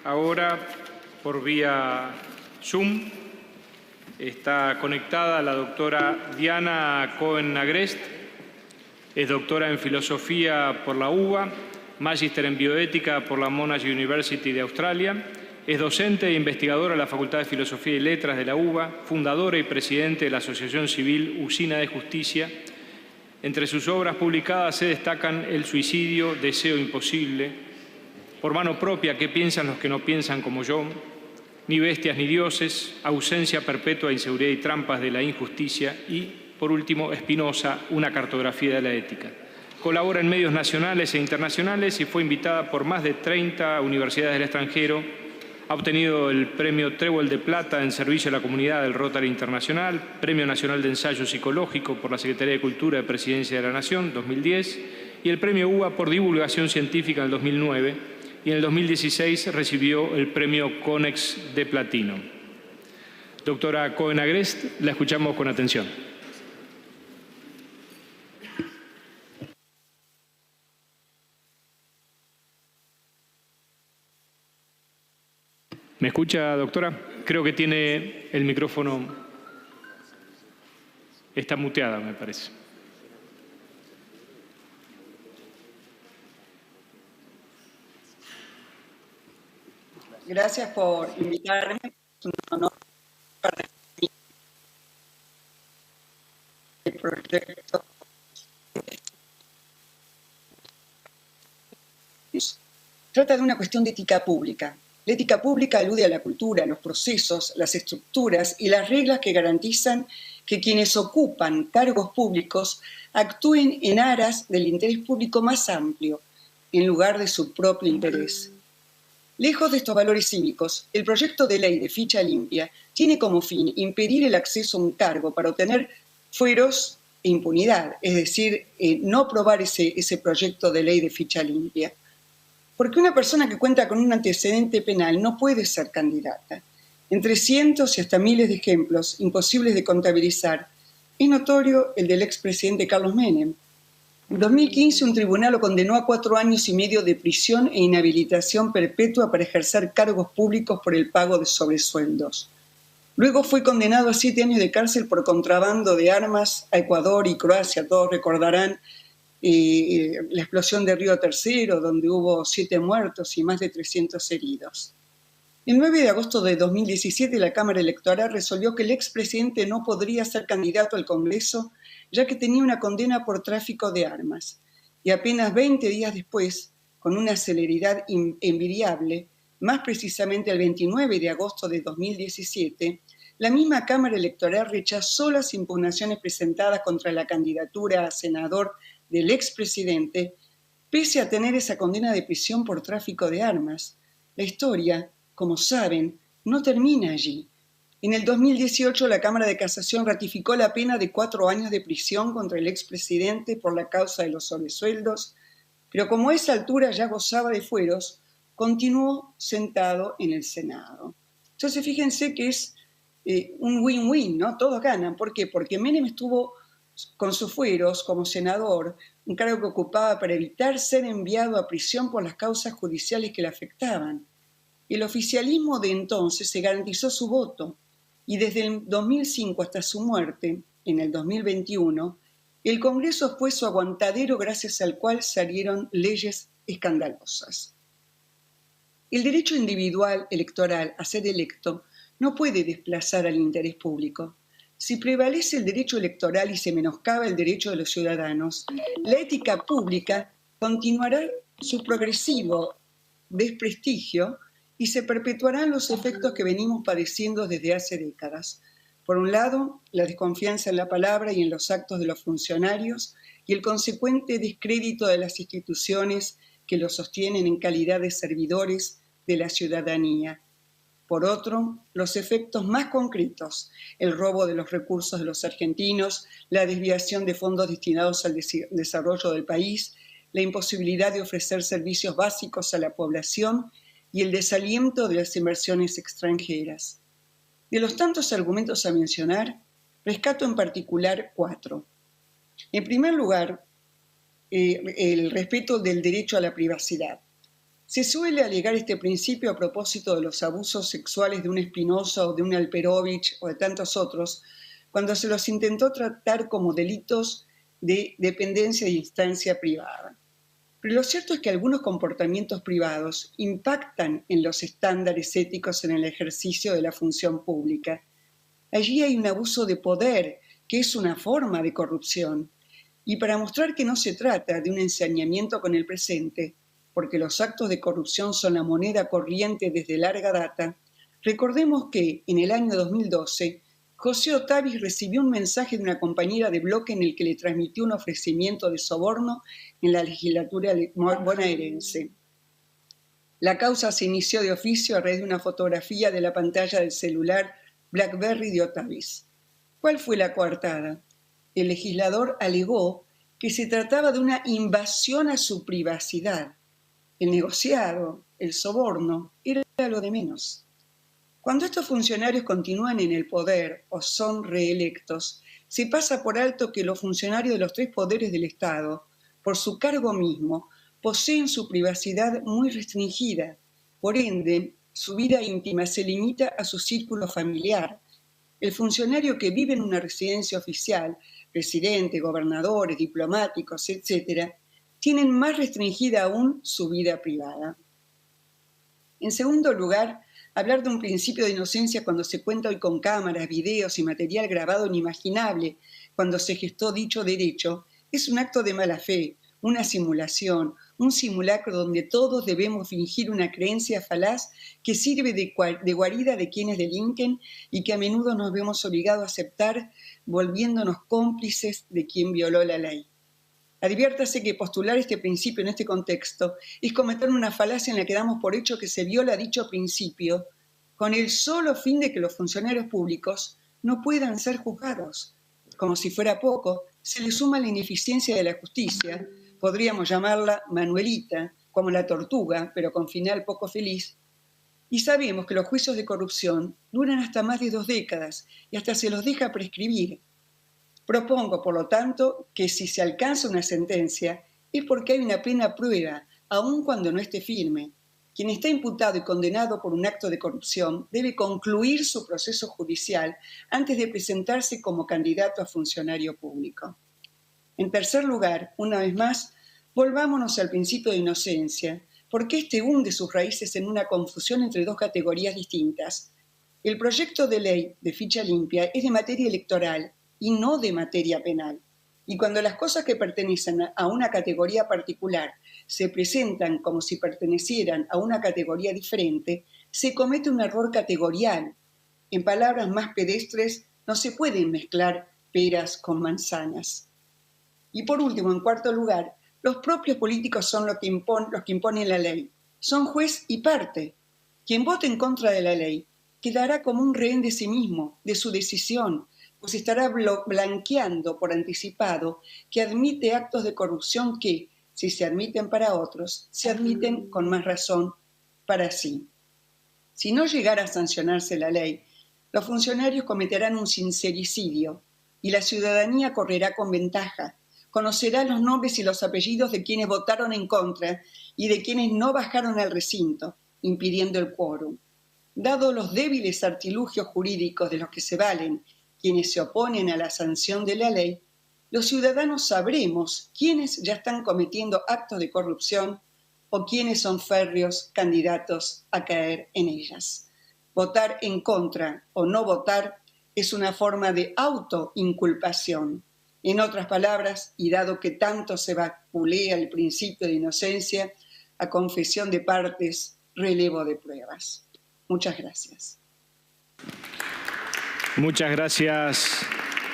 ahora por vía Zoom. Está conectada la doctora Diana Cohen-Agrest. Es doctora en Filosofía por la UBA, Magíster en Bioética por la Monash University de Australia. Es docente e investigadora en la Facultad de Filosofía y Letras de la UBA, fundadora y presidente de la Asociación Civil Usina de Justicia. Entre sus obras publicadas se destacan El suicidio, Deseo imposible, Por mano propia, ¿Qué piensan los que no piensan como yo?, Ni bestias ni dioses, Ausencia perpetua, Inseguridad y trampas de la injusticia y, por último, Spinoza, una cartografía de la ética. Colabora en medios nacionales e internacionales y fue invitada por más de 30 universidades del extranjero. Ha obtenido el Premio Trébol de Plata en Servicio a la Comunidad del Rotary Internacional, Premio Nacional de Ensayo Psicológico por la Secretaría de Cultura de Presidencia de la Nación, 2010, y el Premio UBA por Divulgación Científica en el 2009, y en el 2016 recibió el Premio Conex de Platino. Doctora Cohen-Agrest, la escuchamos con atención. ¿Me escucha, doctora? Creo que tiene el micrófono. Está muteada, me parece. Gracias por invitarme. Es un honor participar en el proyecto. Trata de una cuestión de ética pública. La ética pública alude a la cultura, a los procesos, las estructuras y las reglas que garantizan que quienes ocupan cargos públicos actúen en aras del interés público más amplio, en lugar de su propio interés. Lejos de estos valores cívicos, el proyecto de ley de ficha limpia tiene como fin impedir el acceso a un cargo para obtener fueros e impunidad, es decir, no aprobar ese proyecto de ley de ficha limpia. Porque una persona que cuenta con un antecedente penal no puede ser candidata. Entre cientos y hasta miles de ejemplos imposibles de contabilizar, es notorio el del expresidente Carlos Menem. En 2015, un tribunal lo condenó a 4 años y medio de prisión e inhabilitación perpetua para ejercer cargos públicos por el pago de sobresueldos. Luego fue condenado a 7 años de cárcel por contrabando de armas a Ecuador y Croacia. Todos recordarán la explosión de Río Tercero, donde hubo 7 muertos y más de 300 heridos. El 9 de agosto de 2017, la Cámara Electoral resolvió que el expresidente no podría ser candidato al Congreso, ya que tenía una condena por tráfico de armas. Y apenas 20 días después, con una celeridad envidiable, más precisamente el 29 de agosto de 2017, la misma Cámara Electoral rechazó las impugnaciones presentadas contra la candidatura a senador del expresidente, pese a tener esa condena de prisión por tráfico de armas. La historia, como saben, no termina allí. En el 2018, la Cámara de Casación ratificó la pena de 4 años de prisión contra el expresidente por la causa de los sobresueldos, pero como a esa altura ya gozaba de fueros, continuó sentado en el Senado. Entonces, fíjense que es un win-win, ¿no? Todos ganan. ¿Por qué? Porque Menem estuvo con sus fueros como senador, un cargo que ocupaba para evitar ser enviado a prisión por las causas judiciales que le afectaban. El oficialismo de entonces se garantizó su voto y desde el 2005 hasta su muerte, en el 2021, el Congreso fue su aguantadero gracias al cual salieron leyes escandalosas. El derecho individual electoral a ser electo no puede desplazar al interés público. Si prevalece el derecho electoral y se menoscaba el derecho de los ciudadanos, la ética pública continuará su progresivo desprestigio y se perpetuarán los efectos que venimos padeciendo desde hace décadas. Por un lado, la desconfianza en la palabra y en los actos de los funcionarios y el consecuente descrédito de las instituciones que los sostienen en calidad de servidores de la ciudadanía. Por otro, los efectos más concretos, el robo de los recursos de los argentinos, la desviación de fondos destinados al desarrollo del país, la imposibilidad de ofrecer servicios básicos a la población y el desaliento de las inversiones extranjeras. De los tantos argumentos a mencionar, rescato en particular 4. En primer lugar, el respeto del derecho a la privacidad. Se suele alegar este principio a propósito de los abusos sexuales de un Spinoza o de un Alperovich o de tantos otros, cuando se los intentó tratar como delitos de dependencia de instancia privada. Pero lo cierto es que algunos comportamientos privados impactan en los estándares éticos en el ejercicio de la función pública. Allí hay un abuso de poder, que es una forma de corrupción. Y para mostrar que no se trata de un ensañamiento con el presente, porque los actos de corrupción son la moneda corriente desde larga data, recordemos que en el año 2012, José Otavis recibió un mensaje de una compañera de bloque en el que le transmitió un ofrecimiento de soborno en la legislatura bonaerense. La causa se inició de oficio a raíz de una fotografía de la pantalla del celular BlackBerry de Otavis. ¿Cuál fue la coartada? El legislador alegó que se trataba de una invasión a su privacidad. El negociado, el soborno, era lo de menos. Cuando estos funcionarios continúan en el poder o son reelectos, se pasa por alto que los funcionarios de los tres poderes del Estado, por su cargo mismo, poseen su privacidad muy restringida. Por ende, su vida íntima se limita a su círculo familiar. El funcionario que vive en una residencia oficial, presidente, gobernadores, diplomáticos, etc., tienen más restringida aún su vida privada. En segundo lugar, hablar de un principio de inocencia cuando se cuenta hoy con cámaras, videos y material grabado inimaginable cuando se gestó dicho derecho es un acto de mala fe, una simulación, un simulacro donde todos debemos fingir una creencia falaz que sirve de guarida de quienes delinquen y que a menudo nos vemos obligados a aceptar volviéndonos cómplices de quien violó la ley. Adviértase que postular este principio en este contexto es cometer una falacia en la que damos por hecho que se viola dicho principio con el solo fin de que los funcionarios públicos no puedan ser juzgados. Como si fuera poco, se le suma la ineficiencia de la justicia, podríamos llamarla Manuelita, como la tortuga, pero con final poco feliz, y sabemos que los juicios de corrupción duran hasta más de 2 décadas y hasta se los deja prescribir. Propongo, por lo tanto, que si se alcanza una sentencia es porque hay una plena prueba, aun cuando no esté firme. Quien está imputado y condenado por un acto de corrupción debe concluir su proceso judicial antes de presentarse como candidato a funcionario público. En tercer lugar, una vez más, volvámonos al principio de inocencia, porque este hunde sus raíces en una confusión entre 2 categorías distintas. El proyecto de ley de ficha limpia es de materia electoral y no de materia penal. Y cuando las cosas que pertenecen a una categoría particular se presentan como si pertenecieran a una categoría diferente, se comete un error categorial. En palabras más pedestres, no se pueden mezclar peras con manzanas. Y por último, en cuarto lugar, los propios políticos son los que imponen la ley. Son juez y parte. Quien vote en contra de la ley quedará como un rehén de sí mismo, de su decisión, pues estará blanqueando por anticipado que admite actos de corrupción que, si se admiten para otros, se admiten con más razón para sí. Si no llegara a sancionarse la ley, los funcionarios cometerán un sincericidio y la ciudadanía correrá con ventaja, conocerá los nombres y los apellidos de quienes votaron en contra y de quienes no bajaron al recinto, impidiendo el quórum. Dado los débiles artilugios jurídicos de los que se valen quienes se oponen a la sanción de la ley, los ciudadanos sabremos quiénes ya están cometiendo actos de corrupción o quiénes son férreos candidatos a caer en ellas. Votar en contra o no votar es una forma de autoinculpación. En otras palabras, y dado que tanto se vacilea el principio de inocencia, a confesión de partes, relevo de pruebas. Muchas gracias. Muchas gracias.